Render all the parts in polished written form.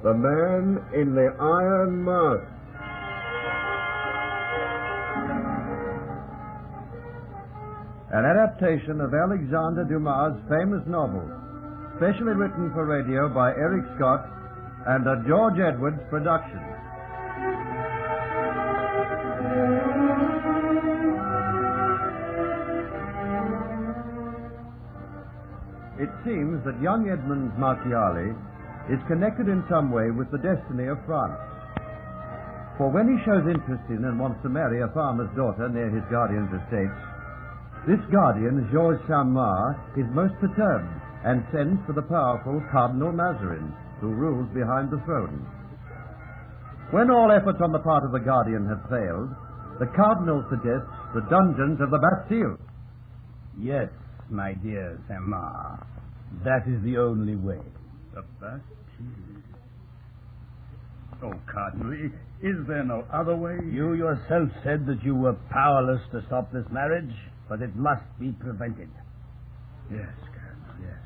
The Man in the Iron Mask. An adaptation of Alexander Dumas' famous novel, specially written for radio by Eric Scott and a George Edwards production. It seems that young Edmond Marchiali is connected in some way with the destiny of France. For when he shows interest in and wants to marry a farmer's daughter near his guardian's estates, this guardian, Georges Saint-Mars, is most perturbed and sends for the powerful Cardinal Mazarin, who rules behind the throne. When all efforts on the part of the guardian have failed, the Cardinal suggests the dungeons of the Bastille. Yes, my dear Saint-Mars. That is the only way. The Bastille. Oh, Cardinal, is there no other way? You yourself said that you were powerless to stop this marriage, but it must be prevented. Yes, Cardinal, yes.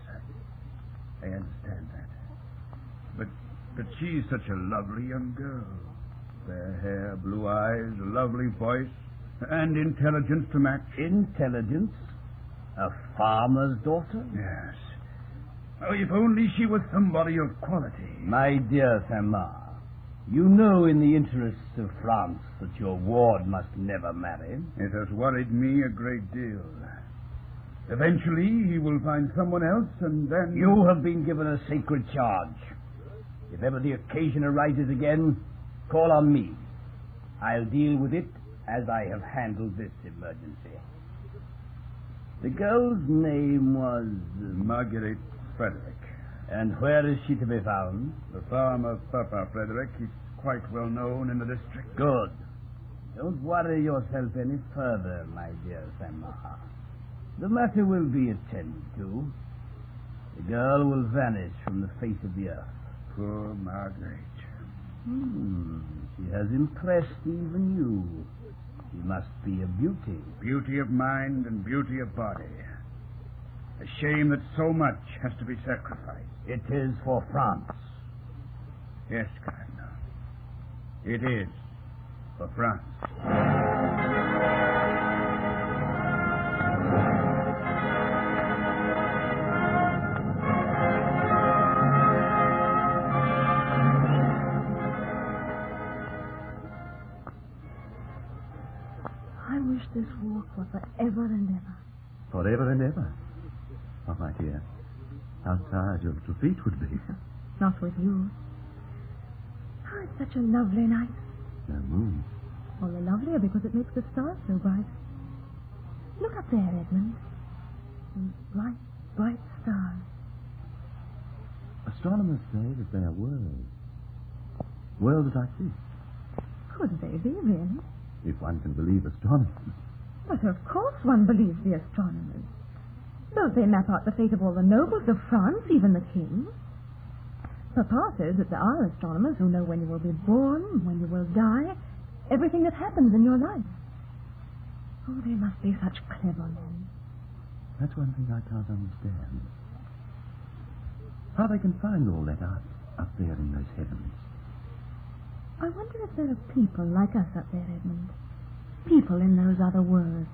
I understand that. But she's such a lovely young girl. Fair hair, blue eyes, a lovely voice, and intelligence to match. Intelligence? A farmer's daughter? Yes. Oh, if only she was somebody of quality. My dear Saint-Mars, you know in the interests of France that your ward must never marry. It has worried me a great deal. Eventually, he will find someone else, and then... You have been given a sacred charge. If ever the occasion arises again, call on me. I'll deal with it as I have handled this emergency. The girl's name was... Marguerite Frederick. And where is she to be found? The farm of Papa Frederick. He's quite well known in the district. Good. Don't worry yourself any further, my dear Saint-Mars. The matter will be attended to. The girl will vanish from the face of the earth. Poor Marguerite. She has impressed even you. She must be a beauty. Beauty of mind and beauty of body. A shame that so much has to be sacrificed. It is for France. Yes, Cardinal. It is for France. I wish this walk were forever and ever. Forever and ever? Oh, my dear, how tired your little feet would be. Not with you. Oh, it's such a lovely night. No moon. All the lovelier because it makes the stars so bright. Look up there, Edmund. Those bright, bright stars. Astronomers say that they are worlds. Worlds like this. Could they be, really? If one can believe astronomers. But of course one believes the astronomers. Don't they map out the fate of all the nobles of France, even the king? Papa says that there are astronomers who know when you will be born, when you will die, everything that happens in your life. Oh, they must be such clever men. That's one thing I can't understand. How they can find all that up there in those heavens. I wonder if there are people like us up there, Edmund. People in those other worlds.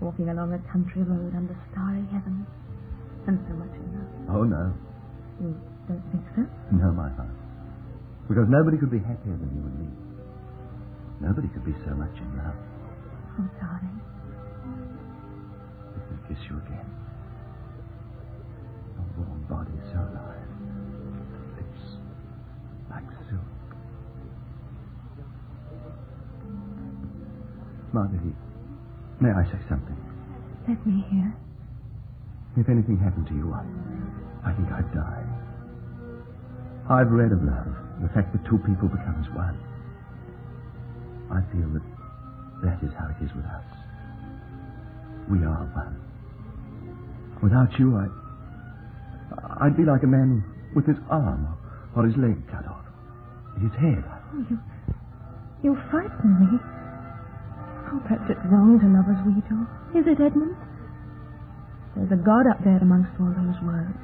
Walking along a country road under starry heavens. And so much in love. Oh, no. You don't think so? No, my heart. Because nobody could be happier than you and me. Nobody could be so much in love. Oh, darling. Let me kiss you again. Your warm body so alive. Lips like silk. Marguerite, may I say something? Let me hear. If anything happened to you, I think I'd die. I've read of love, the fact that two people become as one. I feel that is how it is with us. We are one. Without you, I'd be like a man with his arm or his leg cut off. His head. Oh, you frighten me. Oh, perhaps it's wrong to love as we do. Is it, Edmund? There's a God up there amongst all those worlds.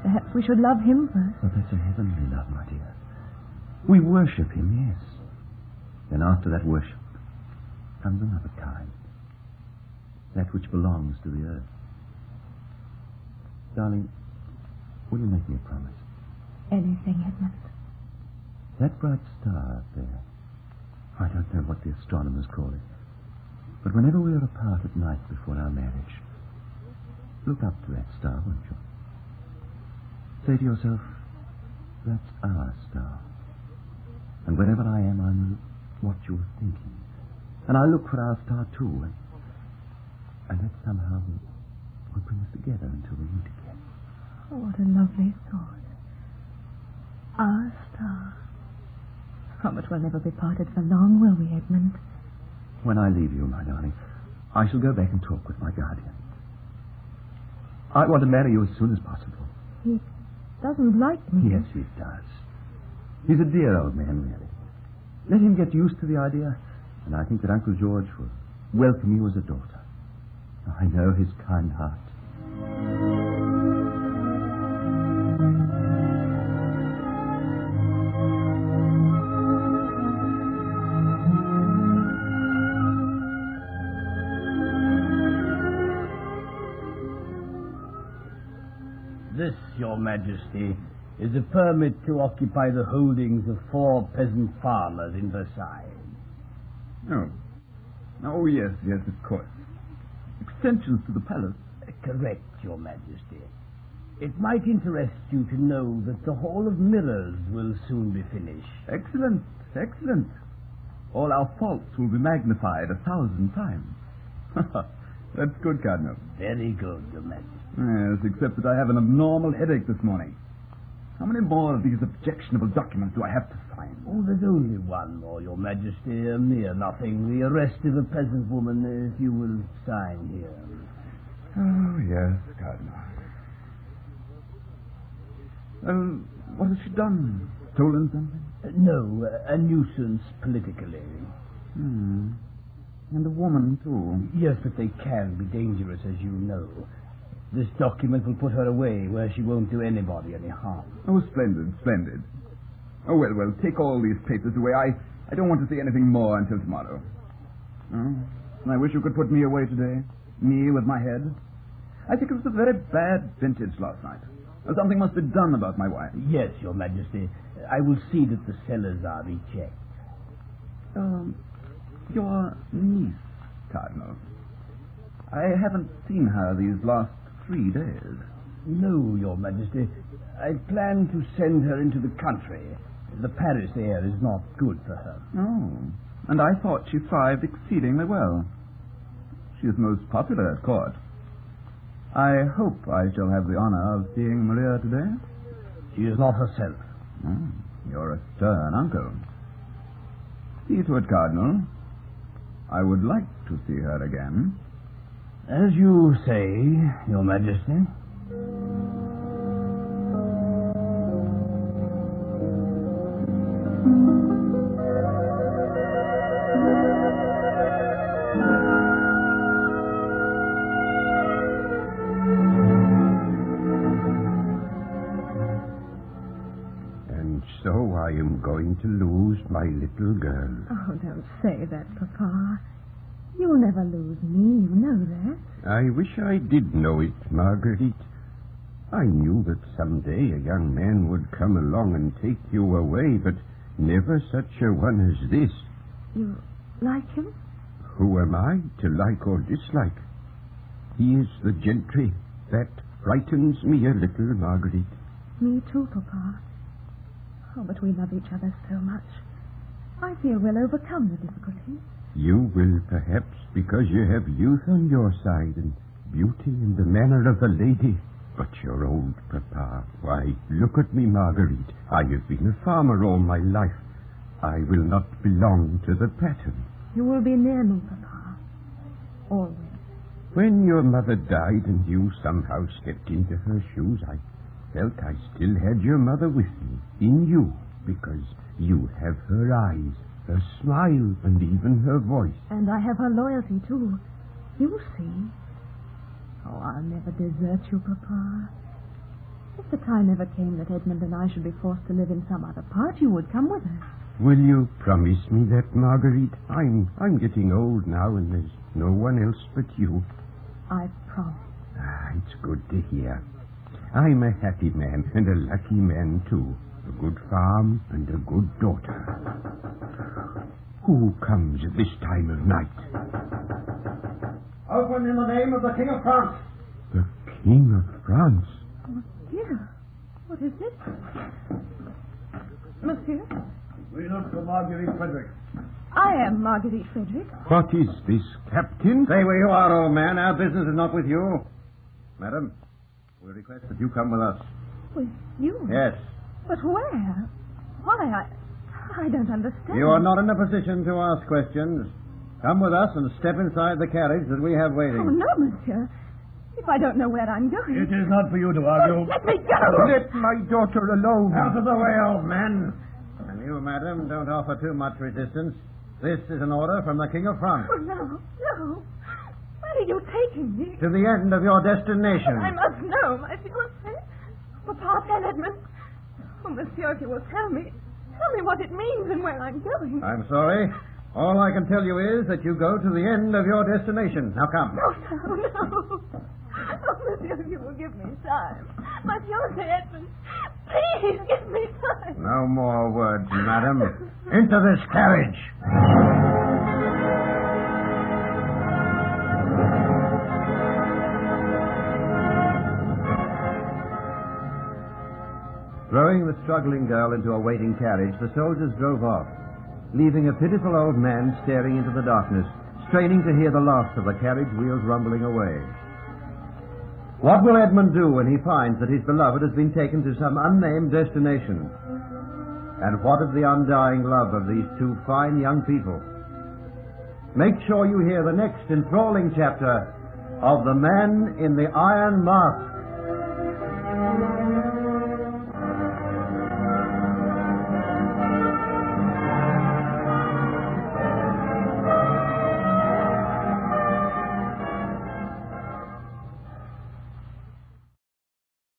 There perhaps we should love him first. Well, that's a heavenly love, my dear. We worship him, yes. Then after that worship comes another kind. That which belongs to the earth. Darling, will you make me a promise? Anything, Edmund. That bright star up there, I don't know what the astronomers call it, but whenever we are apart at night before our marriage, look up to that star, won't you? Say to yourself, that's our star. And wherever I am, I know what you're thinking. And I look for our star too, and that somehow will bring us together until we meet again. Oh, what a lovely thought. Our star. Oh, but we'll never be parted for long, will we, Edmund? When I leave you, my darling, I shall go back and talk with my guardian. I want to marry you as soon as possible. He doesn't like me. Yes, he does. He's a dear old man, really. Let him get used to the idea, and I think that Uncle George will welcome you as a daughter. I know his kind heart. This, Your Majesty, is a permit to occupy the holdings of 4 peasant farmers in Versailles. Oh, yes, of course. Extensions to the palace. Correct, Your Majesty. It might interest you to know that the Hall of Mirrors will soon be finished. Excellent. All our faults will be magnified 1,000 times. That's good, Cardinal. Very good, Your Majesty. Yes, except that I have an abnormal headache this morning. How many more of these objectionable documents do I have to sign? Oh, there's only one more, Your Majesty. A mere nothing. The arrest of a peasant woman, if you will sign here. Oh, yes, Cardinal. What has she done? Stolen something? No, a nuisance politically. And a woman, too. Yes, but they can be dangerous, as you know. This document will put her away where she won't do anybody any harm. Oh, splendid. Oh, well, take all these papers away. I don't want to see anything more until tomorrow. Oh, I wish you could put me away today. Me with my head. I think it was a very bad vintage last night. Something must be done about my wife. Yes, Your Majesty. I will see that the cellars are rechecked. Your niece, Cardinal. I haven't seen her these last 3 days. No, Your Majesty. I plan to send her into the country. The Paris air is not good for her. Oh, and I thought she thrived exceedingly well. She is most popular at court. I hope I shall have the honor of seeing Maria today. She is not herself. Oh, you're a stern uncle. See to it, Cardinal. I would like to see her again. As you say, Your Majesty. And so I am going to lose my little girl. Oh, don't say that, Papa. You'll never lose me, you know that. I wish I did know it, Marguerite. I knew that someday a young man would come along and take you away, but never such a one as this. You like him? Who am I to like or dislike? He is the gentry. That frightens me a little, Marguerite. Me too, Papa. Oh, but we love each other so much. I feel we'll overcome the difficulties. You will, perhaps, because you have youth on your side and beauty and the manner of a lady. But your old papa, why, look at me, Marguerite. I have been a farmer all my life. I will not belong to the pattern. You will be near me, Papa. Always. When your mother died and you somehow stepped into her shoes, I felt I still had your mother with me, in you, because you have her eyes, her smile, and even her voice. And I have her loyalty, too. You'll see. Oh, I'll never desert you, Papa. If the time ever came that Edmund and I should be forced to live in some other part, you would come with us. Will you promise me that, Marguerite? I'm getting old now, and there's no one else but you. I promise. It's good to hear. I'm a happy man, and a lucky man, too. A good farm and a good daughter. Who comes at this time of night? Open in the name of the King of France. The King of France? Monsieur, what is it? Monsieur? We look for Marguerite Frederick. I am Marguerite Frederick. What is this, Captain? Stay where you are, old man. Our business is not with you. Madam, we request that you come with us. With you? Yes. But where? Why, I don't understand. You are not in a position to ask questions. Come with us and step inside the carriage that we have waiting. Oh, no, monsieur. If I don't know where I'm going... It is not for you to argue. Let me go! Let my daughter alone. Out of the way, old man. And you, madam, don't offer too much resistance. This is an order from the King of France. Oh, no, no. Where are you taking me? To the end of your destination. I must know, my fiancé. Papa, tell Edmund. Oh, monsieur, if you will tell me what it means and where I'm going. I'm sorry. All I can tell you is that you go to the end of your destination. Now come. No, no. Oh, monsieur, if you will give me time. My fiancé, Edmund, please give me time. No more words, madam. Into this carriage. Throwing the struggling girl into a waiting carriage, the soldiers drove off, leaving a pitiful old man staring into the darkness, straining to hear the last of the carriage wheels rumbling away. What will Edmund do when he finds that his beloved has been taken to some unnamed destination? And what of the undying love of these two fine young people? Make sure you hear the next enthralling chapter of The Man in the Iron Mask.